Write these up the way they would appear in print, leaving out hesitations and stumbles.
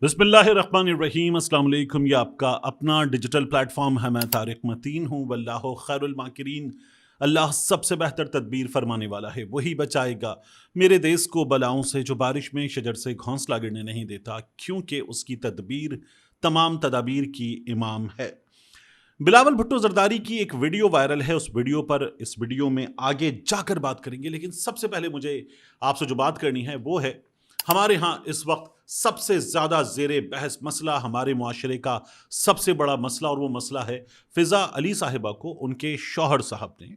बिस्मिल्लाहिर्रहमानिर्रहीम, अस्सलाम वालेकुम। ये आपका अपना डिजिटल प्लेटफॉर्म है। मैं तारिक मतीन हूँ। वल्लाहु खैरुल माकिरीन। अल्लाह सबसे बेहतर तदबीर फरमाने वाला है, वही बचाएगा मेरे देश को बलाओं से, जो बारिश में शजर से घोंसला गिरने नहीं देता, क्योंकि उसकी तदबीर तमाम तदाबीर की इमाम है। बिलावल भुट्टो जरदारी की एक वीडियो वायरल है। उस वीडियो पर इस वीडियो में आगे जाकर बात करेंगे, लेकिन सबसे पहले मुझे आपसे जो बात करनी है वो है, हमारे यहाँ इस वक्त सबसे ज़्यादा ज़ेरे बहस मसला, हमारे मुआशरे का सबसे बड़ा मसला, और वो मसला है फ़िज़ा अली साहिबा को उनके शौहर साहब ने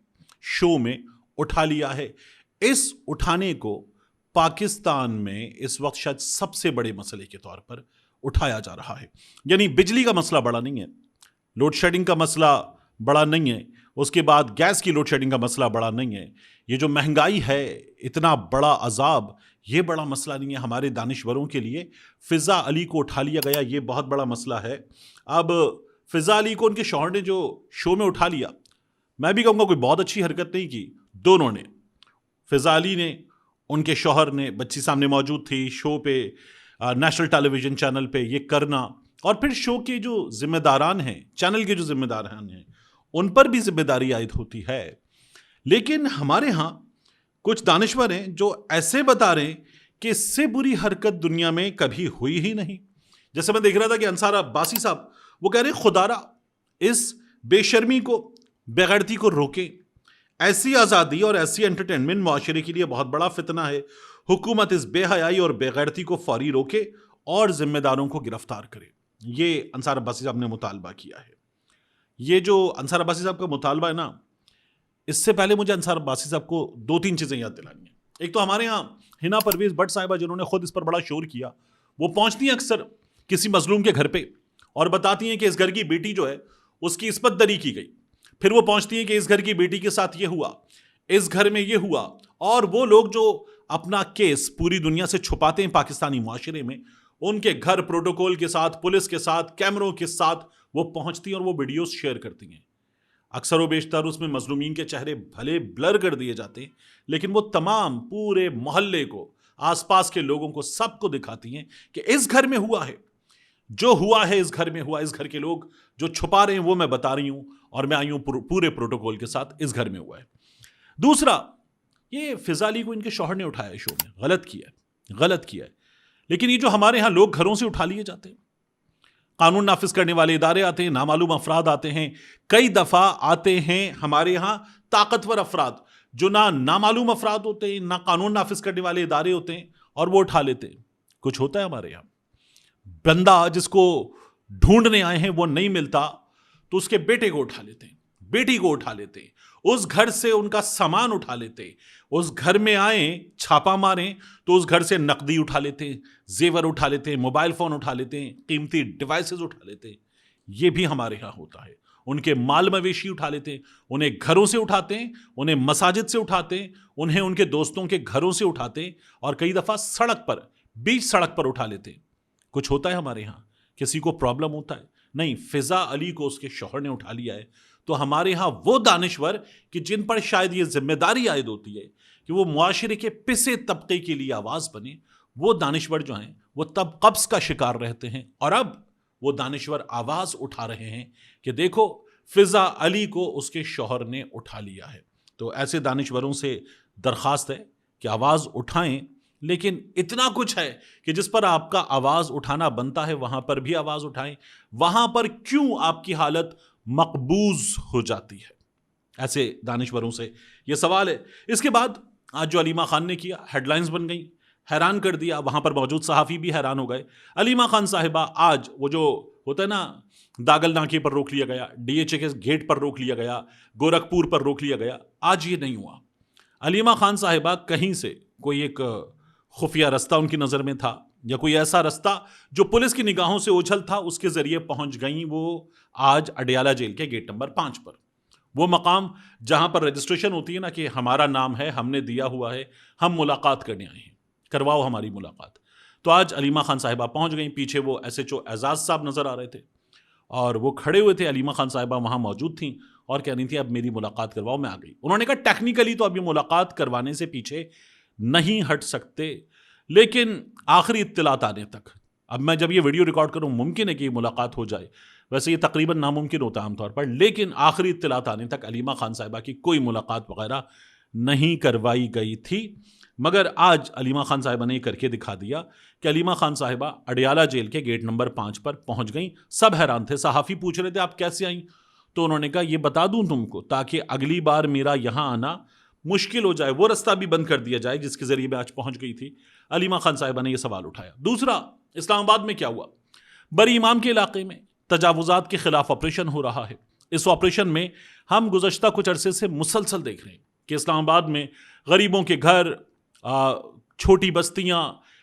शो में उठा लिया है। इस उठाने को पाकिस्तान में इस वक्त शायद सबसे बड़े मसले के तौर पर उठाया जा रहा है। यानी बिजली का मसला बड़ा नहीं है, लोड शेडिंग का मसला बड़ा नहीं है, उसके बाद गैस की लोड शेडिंग का मसला बड़ा नहीं है, ये जो महंगाई है, इतना बड़ा अजाब, ये बड़ा मसला नहीं है हमारे दानिश्वरों के लिए। फ़िज़ा अली को उठा लिया गया, ये बहुत बड़ा मसला है। अब फ़िज़ा अली को उनके शौहर ने जो शो में उठा लिया, मैं भी कहूँगा कोई बहुत अच्छी हरकत नहीं की। दोनों ने, फ़िज़ा अली ने, उनके शौहर ने, बच्ची सामने मौजूद थी शो पे, नेशनल टेलीविज़न चैनल पे ये करना, और फिर शो के जो जिम्मेदारान हैं, चैनल के जो जिम्मेदारान हैं, उन पर भी जिम्मेदारी आयद होती है। लेकिन हमारे यहाँ कुछ दानिश्वर हैं जो ऐसे बता रहे हैं कि इससे बुरी हरकत दुनिया में कभी हुई ही नहीं। जैसे मैं देख रहा था कि अंसार अब्बासी साहब वो कह रहे हैं, खुदारा इस बेशर्मी को, बेगैरती को रोके। ऐसी आज़ादी और ऐसी एंटरटेनमेंट मुआशरे के लिए बहुत बड़ा फितना है। हुकूमत इस बेहयाई और बेगैरती को फौरी रोके और जिम्मेदारों को गिरफ्तार करे। ये अंसार अब्बासी साहब ने मुतालबा किया है। ये जो अंसार अब्बासी साहब का मुतालबा है ना, इससे पहले मुझे अंसार अब्बासी साहब को दो तीन चीज़ें याद दिलानी है। एक तो हमारे यहाँ हिना परवेज़ भट्ट साहिबा, जिन्होंने खुद इस पर बड़ा शोर किया, वो पहुँचती हैं अक्सर किसी मजलूम के घर पे और बताती हैं कि इस घर की बेटी जो है उसकी इस्मत दरी की गई। फिर वो पहुँचती हैं कि इस घर की बेटी के साथ ये हुआ, इस घर में ये हुआ। और वो लोग जो अपना केस पूरी दुनिया से छुपाते हैं पाकिस्तानी मुआशरे में, उनके घर प्रोटोकॉल के साथ, पुलिस के साथ, कैमरों के साथ वो पहुँचती हैं और वो वीडियोस शेयर करती हैं। अक्सर व बेशतर उसमें मजलूमीन के चेहरे भले ब्लर कर दिए जाते हैं, लेकिन वो तमाम पूरे मोहल्ले को, आसपास के लोगों को, सबको दिखाती हैं कि इस घर में हुआ है, जो हुआ है इस घर में हुआ। इस घर के लोग जो छुपा रहे हैं वो मैं बता रही हूं, और मैं आई हूं पूरे प्रोटोकॉल के साथ, इस घर में हुआ है। दूसरा, ये फ़िज़ा अली को इनके शौहर ने उठाया शो में, गलत किया है, गलत किया है। लेकिन ये जो हमारे यहां लोग घरों से उठा लिए जाते हैं, कानून नाफिज करने वाले इदारे आते हैं, नामालूम अफराद आते हैं, कई दफ़ा आते हैं हमारे यहाँ ताकतवर अफराद, जो ना नामालूम अफराद होते हैं, ना कानून नाफिज करने वाले इदारे होते हैं, और वो उठा लेते हैं। कुछ होता है हमारे यहाँ, बंदा जिसको ढूंढने आए हैं वो नहीं मिलता, तो उसके बेटे को उठा लेते हैं, बेटी को उठा लेते हैं, उस घर से उनका सामान उठा लेते हैं। उस घर में आए, छापा मारें, तो उस घर से नकदी उठा लेते हैं, जेवर उठा लेते हैं, मोबाइल फोन उठा लेते हैं, कीमती डिवाइसेस उठा लेते हैं। ये भी हमारे यहाँ होता है। उनके माल मवेशी उठा लेते हैं, उन्हें घरों से उठाते हैं, उन्हें मसाजिद से उठाते हैं, उन्हें उनके दोस्तों के घरों से उठाते हैं, और कई दफ़ा सड़क पर, बीच सड़क पर उठा लेते हैं। कुछ होता है हमारे यहाँ, किसी को प्रॉब्लम होता है? नहीं, फ़िज़ा अली को उसके शौहर ने उठा लिया है। तो हमारे यहाँ वो दानिश्वर कि जिन पर शायद ये जिम्मेदारी आयद होती है कि वो मुआशरे के पिसे तबके के लिए आवाज़ बने, वो दानिश्वर जो हैं वो तब कब्ज़ का शिकार रहते हैं, और अब वो दानिश्वर आवाज़ उठा रहे हैं कि देखो, फ़िज़ा अली को उसके शौहर ने उठा लिया है। तो ऐसे दानिश्वरों से दरख्वास्त है कि आवाज़ उठाएं, लेकिन इतना कुछ है कि जिस पर आपका आवाज़ उठाना बनता है वहाँ पर भी आवाज़ उठाएं। वहाँ पर क्यों आपकी हालत मकबूज हो जाती है? ऐसे दानिश्वरों से ये सवाल है। इसके बाद आज जो अलीमा खान ने किया, हेडलाइंस बन गई, हैरान कर दिया, वहाँ पर मौजूद सहाफ़ी भी हैरान हो गए। अलीमा खान साहिबा, आज वो जो होता है ना, दागल नाके पर रोक लिया गया, DHA के गेट पर रोक लिया गया, गोरखपुर पर रोक लिया गया, आज ये नहीं हुआ। अलीमा खान साहिबा कहीं से कोई एक खुफिया रास्ता उनकी नज़र में था, या कोई ऐसा रास्ता जो पुलिस की निगाहों से ओझल था, उसके ज़रिए पहुंच गई वो आज अडयाला जेल के गेट नंबर 5 पर। वो मकाम जहां पर रजिस्ट्रेशन होती है ना कि हमारा नाम है, हमने दिया हुआ है, हम मुलाकात करने आए हैं, करवाओ हमारी मुलाकात। तो आज अलीमा खान साहिबा पहुंच गई। पीछे वो SHO एजाज साहब नज़र आ रहे थे, और वो खड़े हुए थे। अलीमा खान साहिबा वहाँ मौजूद थी और कह रही थी, अब मेरी मुलाकात करवाओ। मैं आ गई। उन्होंने कहा टेक्निकली तो अभी मुलाकात करवाने से पीछे नहीं हट सकते, लेकिन आखिरी इत्तलात आने तक, अब मैं जब ये वीडियो रिकॉर्ड करूं, मुमकिन है कि मुलाकात हो जाए, वैसे ये तकरीबन नामुमकिन होता है आमतौर पर, लेकिन आखिरी इत्तलात आने तक अलीमा खान साहिबा की कोई मुलाकात वगैरह नहीं करवाई गई थी। मगर आज अलीमा खान साहिबा ने ये करके दिखा दिया कि अलीमा खान साहिबा अडियाला जेल के गेट नंबर 5 पर पहुंच गई। सब हैरान थे, सहाफ़ी पूछ रहे थे आप कैसे आई, तो उन्होंने कहा ये बता दूं तुमको ताकि अगली बार मेरा यहां आना मुश्किल हो जाए, वो रास्ता भी बंद कर दिया जाए जिसके जरिए मैं आज पहुंच गई थी। अलीमा खान साहिबा ने यह सवाल उठाया। दूसरा, इस्लामाबाद में क्या हुआ, बरी इमाम के इलाके में तजावुजात के खिलाफ ऑपरेशन हो रहा है। इस ऑपरेशन में हम गुज़श्ता कुछ अरसे से मुसलसल देख रहे हैं कि इस्लामाबाद में गरीबों के घर, छोटी बस्तियां,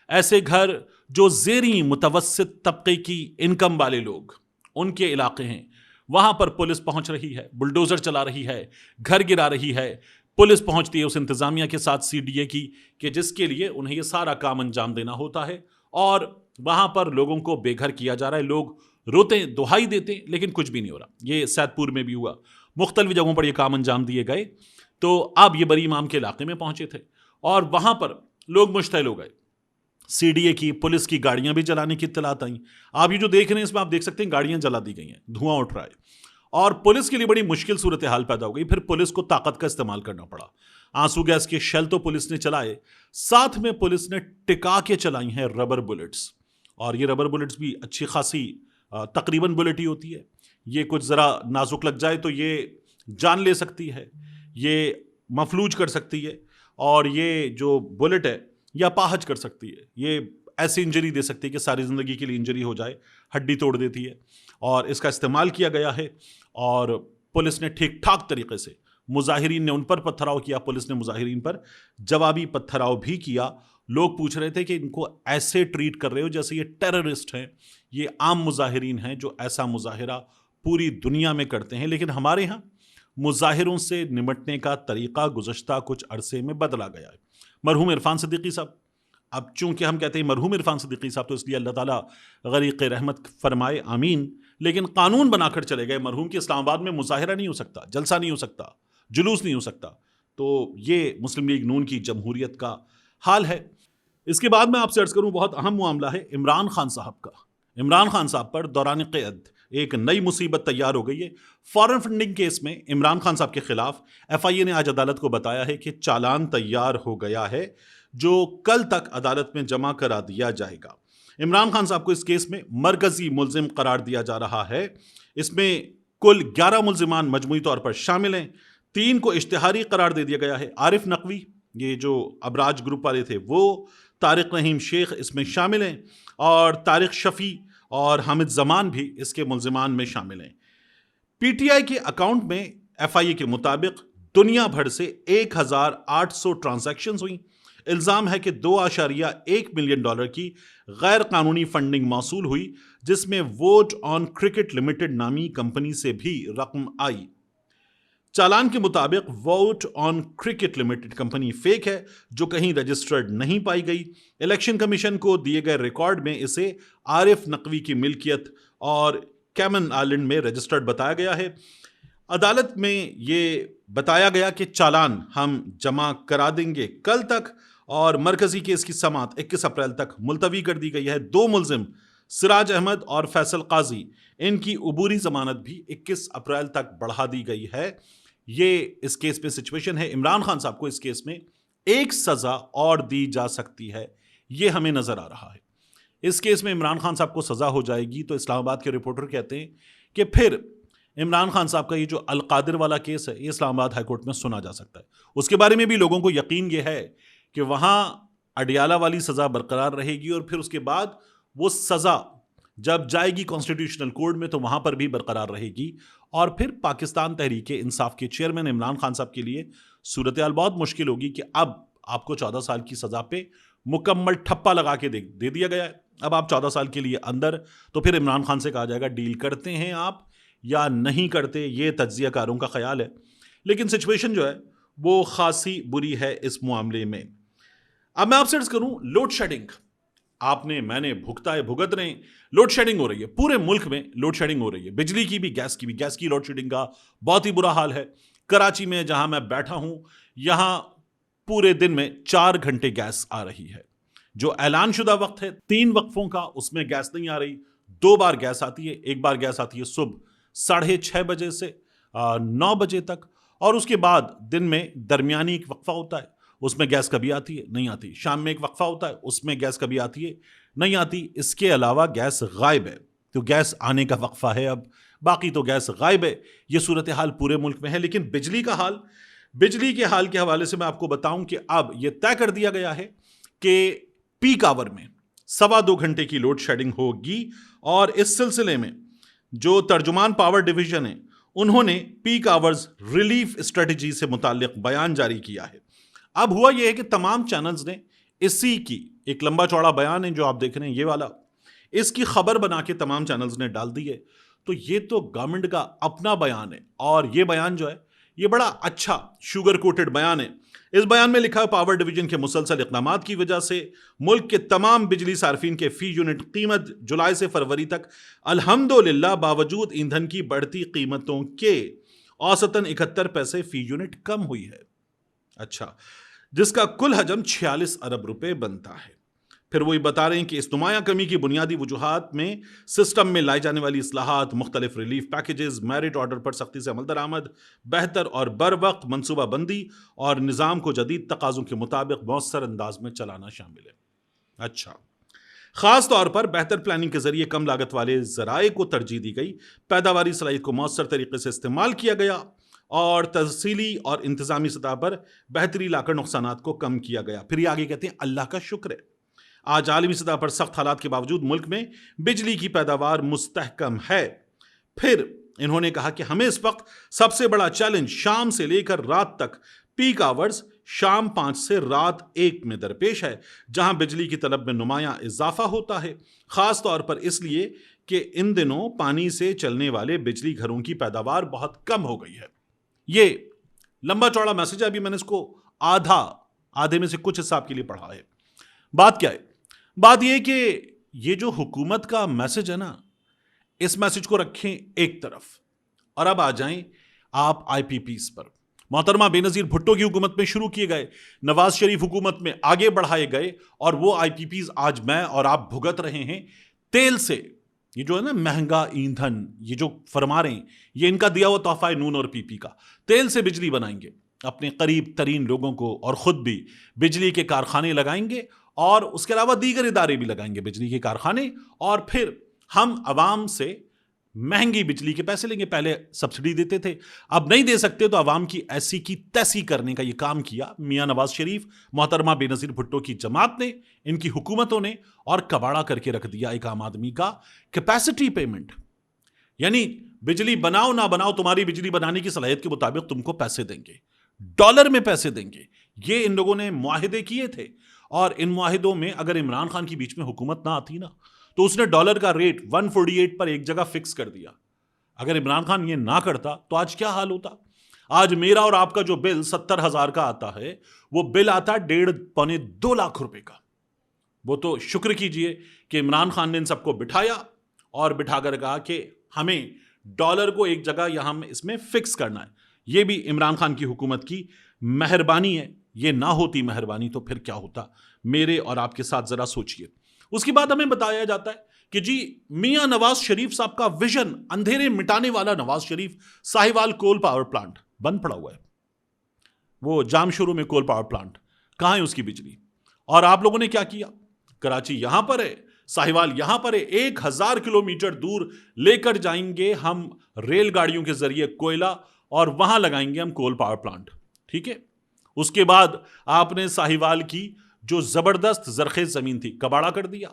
ऐसे घर जो ज़ेरी मुतवस्सित तबके की इनकम वाले लोग, उनके इलाके हैं, वहां पर पुलिस पहुंच रही है, बुलडोजर चला रही है, घर गिरा रही है। पुलिस पहुंचती है उस इंतजामिया के साथ सीडीए की कि जिसके लिए उन्हें यह सारा काम अंजाम देना होता है, और वहां पर लोगों को बेघर किया जा रहा है। लोग रोते, दुहाई देते, लेकिन कुछ भी नहीं हो रहा। ये सैदपुर में भी हुआ, मुख्तलिफ जगहों पर यह काम अंजाम दिए गए। तो अब ये बरी इमाम के इलाके में पहुंचे थे और वहां पर लोग मुश्तइल हो गए। सीडीए की, पुलिस की गाड़ियां भी जलाने की इत्तलात आई। आप ये जो देख रहे हैं इसमें आप देख सकते हैं गाड़ियां जला दी गई हैं, धुआं उठ रहा है और पुलिस के लिए बड़ी मुश्किल सूरत हाल पैदा हो गई। फिर पुलिस को ताकत का इस्तेमाल करना पड़ा। आंसू गैस के शेल तो पुलिस ने चलाए, साथ में पुलिस ने टिका के चलाई हैं रबर बुलेट्स, और ये रबर बुलेट्स भी अच्छी खासी तकरीबन बुलेट ही होती है। ये कुछ ज़रा नाजुक लग जाए तो ये जान ले सकती है, ये मफलूज कर सकती है, और ये जो बुलेट है या अपाहज कर सकती है। ये ऐसी इंजरी दे सकती है कि सारी ज़िंदगी के लिए इंजरी हो जाए, हड्डी तोड़ देती है। और इसका इस्तेमाल किया गया है और पुलिस ने ठीक ठाक तरीके से, मुजाहिरीन ने उन पर पत्थराव किया, पुलिस ने मुजाहिरीन पर जवाबी पत्थराव भी किया। लोग पूछ रहे थे कि इनको ऐसे ट्रीट कर रहे हो जैसे ये टेररिस्ट हैं, ये आम मुजाहिरीन हैं जो ऐसा मुजाहिरा पूरी दुनिया में करते हैं। लेकिन हमारे यहाँ मुजाहिरों से निमटने का तरीका गुज़श्ता कुछ अरसे में बदला गया है। मरहूम इरफान सिद्दीकी साहब, अब चूंकि हम कहते हैं मरहूम इरफान सिद्दीकी साहब, तो इसलिए अल्लाह ताला गरीक़ रहमत फरमाए, आमीन। लेकिन कानून बनाकर चले गए मरहूम कि इस्लामाबाद में मुजाहिरा नहीं हो सकता, जलसा नहीं हो सकता, जुलूस नहीं हो सकता। तो ये मुस्लिम लीग नून की जमहूरियत का हाल है। इसके बाद मैं आपसे अर्ज़ करूं, बहुत अहम मामला है इमरान खान साहब का। इमरान खान साहब पर दौरान क़यादत एक नई मुसीबत तैयार हो गई है। फॉरेन फंडिंग केस में इमरान खान साहब के खिलाफ एफआईए ने आज अदालत को बताया है कि चालान तैयार हो गया है जो कल तक अदालत में जमा करा दिया जाएगा। इमरान खान साहब को इस केस में मरकजी मुल्जिम करार दिया जा रहा है। इसमें कुल 11 मुल्जिमान मजमूई तौर पर शामिल हैं। 3 को इश्तिहारी करार दे दिया गया है। आरिफ नकवी, ये जो अबराज ग्रुप वाले थे, वो, तारिक रहीम शेख इसमें शामिल हैं, और तारिक शफी और हामिद जमान भी इसके मुल्जिमान में शामिल हैं। पीटीआई के अकाउंट में एफआईए के मुताबिक दुनिया भर से 1800 ट्रांजैक्शंस हुई। इल्ज़ाम है कि $2.1 मिलियन की गैर कानूनी फंडिंग मौसूल हुई, जिसमें वोट ऑन क्रिकेट लिमिटेड नामी कंपनी से भी रकम आई। चालान के मुताबिक vote on cricket limited company fake है जो कहीं रजिस्टर्ड नहीं पाई गई। इलेक्शन कमीशन को दिए गए रिकॉर्ड में इसे आरिफ नकवी की मिल्कियत और कैमन आइलैंड में रजिस्टर्ड बताया गया है। अदालत में ये बताया गया कि चालान हम जमा करा देंगे कल तक, और मरकजी केस की समाअत 21 अप्रैल तक मुलतवी कर दी गई है। 2 मुल्जिम सिराज अहमद और फैसल काजी, इनकी उबूरी जमानत भी 21 अप्रैल तक बढ़ा दी गई है। ये इस केस में सिचुएशन है। इमरान खान साहब को इस केस में एक सजा और दी जा सकती है, ये हमें नजर आ रहा है। इस केस में इमरान खान साहब को सजा हो जाएगी तो इस्लामाबाद के रिपोर्टर कहते हैं कि फिर इमरान खान साहब का ये जो अलकादिर वाला केस है, ये इस्लामाबाद हाईकोर्ट में सुना जा सकता है। उसके बारे में भी लोगों को यकीन ये है कि वहां अडियाला वाली सजा बरकरार रहेगी, और फिर उसके बाद वो सजा जब जाएगी कॉन्स्टिट्यूशनल कोर्ट में तो वहां पर भी बरकरार रहेगी। और फिर पाकिस्तान तहरीक इंसाफ के चेयरमैन इमरान खान साहब के लिए सूरत हाल बहुत मुश्किल होगी कि अब आपको 14 साल की सजा पे मुकम्मल ठप्पा लगा के दे दिया गया है, अब आप 14 साल के लिए अंदर। तो फिर इमरान खान से कहा जाएगा डील करते हैं आप या नहीं करते, ये तज्जियाकारों का ख्याल है। लेकिन सिचुएशन जो है वो खासी बुरी है इस मामले में। अब मैं आपसे अर्ज करूं, लोड शेडिंग आपने मैंने भुगता है, भुगत रहे हैं। लोड शेडिंग हो रही है, पूरे मुल्क में लोड शेडिंग हो रही है, बिजली की भी, गैस की भी। गैस की लोड शेडिंग का बहुत ही बुरा हाल है। कराची में जहां मैं बैठा हूं, यहां पूरे दिन में 4 घंटे गैस आ रही है। जो ऐलानशुदा वक्त है 3 वक्फों का, उसमें गैस नहीं आ रही। 2 बार गैस आती है। एक बार गैस आती है सुबह 6:30 बजे से 9 बजे तक, और उसके बाद दिन में दरमियानी एक वक्फा होता है, उसमें गैस कभी आती है नहीं आती। शाम में एक वक्फा होता है, उसमें गैस कभी आती है नहीं आती। इसके अलावा गैस गायब है। तो गैस आने का वक्फा है अब, बाकी तो गैस गायब है। ये सूरत हाल पूरे मुल्क में है। लेकिन बिजली के हाल के हवाले से मैं आपको बताऊं कि अब यह तय कर दिया गया है कि पीक आवर में 2.25 घंटे की लोड शेडिंग होगी। और इस सिलसिले में जो तर्जुमान पावर डिवीजन है, उन्होंने पीक आवर्स रिलीफ स्ट्रेटजी से मुताल्लिक बयान जारी किया है। अब हुआ यह है कि तमाम चैनल्स ने इसी की एक लंबा चौड़ा बयान है जो आप देख रहे हैं, ये वाला, इसकी खबर बना के तमाम चैनल्स ने डाल दी है। तो ये तो गवर्नमेंट का अपना बयान है, और ये बयान जो है ये बड़ा अच्छा शुगर कोटेड बयान है। इस बयान में लिखा है, पावर डिवीजन के मुसलसल इक़दामात की वजह से मुल्क के तमाम बिजली सार्फिन के फी यूनिट कीमत जुलाई से फरवरी तक अल्हम्दुलिल्लाह बावजूद ईंधन की बढ़ती कीमतों के औसतन 71 पैसे फी यूनिट कम हुई है। अच्छा, जिसका कुल हजम 46 अरब रुपए बनता है। फिर वही बता रहे हैं कि इस नुमायां कमी की बुनियादी वजूहात में सिस्टम में लाई जाने वाली इस्लाहात, मुख्तलिफ रिलीफ पैकेजेस, मेरिट ऑर्डर पर सख्ती से अमल दरामद, बेहतर और बर वक्त मनसूबा बंदी और निज़ाम को जदीद तकाज़ों के मुताबिक मौसर अंदाज में चलाना शामिल है। अच्छा, खास तौर पर बेहतर प्लानिंग के जरिए कम लागत वाले जराए को तरजीह दी गई, पैदावारी सलाहियत को मौसर तरीके से इस्तेमाल किया गया और तहसीली और इंतजामी सतह पर बेहतरी लाकर नुकसानात को कम किया गया। फिर ये आगे कहते हैं, अल्लाह का शुक्र है आज आलमी सतह पर सख्त हालात के बावजूद मुल्क में बिजली की पैदावार मुस्तहकम है। फिर इन्होंने कहा कि हमें इस वक्त सबसे बड़ा चैलेंज शाम से लेकर रात तक पीक आवर्स शाम 5 से रात 1 में दरपेश है, जहां बिजली की तलब में नुमायां इजाफा होता है, खास तौर पर इसलिए कि इन दिनों पानी से चलने वाले बिजली घरों की पैदावार बहुत कम हो गई है। ये लंबा चौड़ा मैसेज है, अभी मैंने इसको आधे में से कुछ हिसाब के लिए पढ़ा है। बात क्या है? बात यह कि ये जो हुकूमत का मैसेज है ना, इस मैसेज को रखें एक तरफ और अब आ जाएं आप आईपीपीस पर। मोहतरमा बेनजीर भुट्टो की हुकूमत में शुरू किए गए, नवाज शरीफ हुकूमत में आगे बढ़ाए गए, और वो आईपीपीस आज मैं और आप भुगत रहे हैं तेल से। ये जो है ना महंगा ईंधन, ये जो फरमा रहे हैं, ये इनका दिया हुआ तोहफा है नून और पीपी का। तेल से बिजली बनाएंगे, अपने करीब तरीन लोगों को और खुद भी बिजली के कारखाने लगाएंगे, और उसके अलावा दीगर इदारे भी लगाएंगे बिजली के कारखाने, और फिर हम अवाम से महंगी बिजली के पैसे लेंगे। पहले सब्सिडी देते थे, अब नहीं दे सकते तो अवाम की ऐसी की तैसी करने का ये काम किया मियां नवाज शरीफ, मोहतरमा बेनजीर भुट्टो की जमात ने, इनकी हुकूमतों ने, और कबाड़ा करके रख दिया एक आम आदमी का कैपेसिटी पेमेंट। यानी बिजली बनाओ ना बनाओ, तुम्हारी बिजली बनाने की सलाहियत के मुताबिक तुमको पैसे देंगे, डॉलर में पैसे देंगे। ये इन लोगों ने मुआहिदे किए थे, और इन मुआहिदों में अगर इमरान खान की बीच में हुकूमत ना आती ना, तो उसने डॉलर का रेट 148 पर एक जगह फिक्स कर दिया। अगर इमरान खान ये ना करता तो आज क्या हाल होता? आज मेरा और आपका जो बिल 70,000 का आता है, वो बिल आता 1.5-2 लाख रुपए का। वो तो शुक्र कीजिए कि इमरान खान ने इन सबको बिठाया और बिठाकर कहा कि हमें डॉलर को एक जगह यहां इसमें फिक्स करना है। ये भी इमरान खान की हुकूमत की मेहरबानी है। ये ना होती मेहरबानी तो फिर क्या होता, मेरे और आपके साथ जरा सोचिए। उसके बाद हमें बताया जाता है कि जी मियां नवाज शरीफ साहब का विजन, अंधेरे मिटाने वाला Nawaz Sharif, Sahiwal coal power plant बंद पड़ा हुआ है। वो जामशुरू में कोल पावर प्लांट, कहां है उसकी बिजली? और आप लोगों ने क्या किया? कराची यहां पर है, साहिवाल यहां पर है, 1000 किलोमीटर दूर लेकर जाएंगे हम रेलगाड़ियों के जरिए कोयला, और वहां लगाएंगे हम कोल पावर प्लांट। ठीक है, उसके बाद आपने साहिवाल की जो जबरदस्त जरखेज जमीन थी, कबाड़ा कर दिया।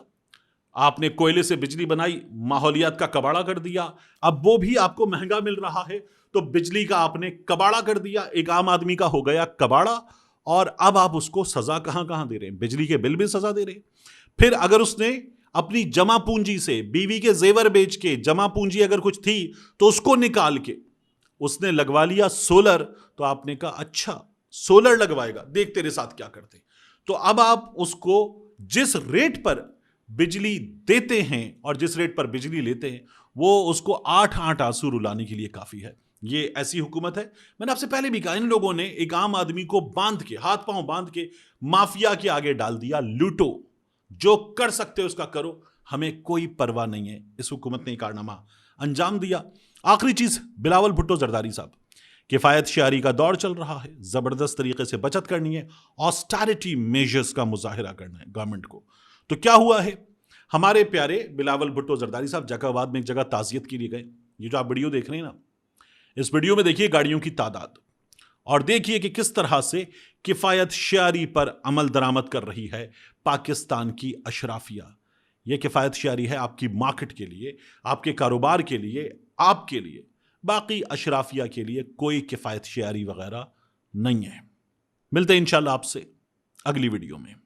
आपने कोयले से बिजली बनाई, माहौलियात का कबाड़ा कर दिया। अब वो भी आपको महंगा मिल रहा है, तो बिजली का आपने कबाड़ा कर दिया, एक आम आदमी का हो गया कबाड़ा। और अब आप उसको सजा कहां कहां दे रहे हैं? बिजली के बिल भी सजा दे रहे हैं। फिर अगर उसने अपनी जमा पूंजी से, बीवी के जेवर बेच के, जमा पूंजी अगर कुछ थी तो उसको निकाल के उसने लगवा लिया सोलर, तो आपने कहा अच्छा सोलर लगवाएगा, देख तेरे साथ क्या करते। तो अब आप उसको जिस रेट पर बिजली देते हैं और जिस रेट पर बिजली लेते हैं, वो उसको 8 आंसू रुलाने के लिए काफी है। ये ऐसी हुकूमत है। मैंने आपसे पहले भी कहा, इन लोगों ने एक आम आदमी को बांध के, हाथ पांव बांध के माफिया के आगे डाल दिया। लूटो, जो कर सकते हो उसका करो, हमें कोई परवाह नहीं है। इस हुकूमत ने कारनामा अंजाम दिया। आखिरी चीज, बिलावल भुट्टो जरदारी साहब, किफायत शियारी का दौर चल रहा है, जबरदस्त तरीके से बचत करनी है, ऑस्टेरिटी मेजर्स का मुजाहिरा करना है गवर्नमेंट को। तो क्या हुआ है, हमारे प्यारे बिलावल भुट्टो जरदारी साहब जकाबाद में एक जगह ताजियत के लिए गए। ये जो आप वीडियो देख रहे हैं ना, इस वीडियो में देखिए गाड़ियों की तादाद, और देखिए कि किस तरह से किफायत शियारी पर अमल दरामद कर रही है पाकिस्तान की अशराफिया। यह किफायत शियारी है आपकी मार्केट के लिए, आपके कारोबार के लिए, आपके लिए। बाकी अशराफिया के लिए कोई किफायत शियारी वगैरह नहीं है। मिलते हैं इंशाल्लाह आपसे अगली वीडियो में।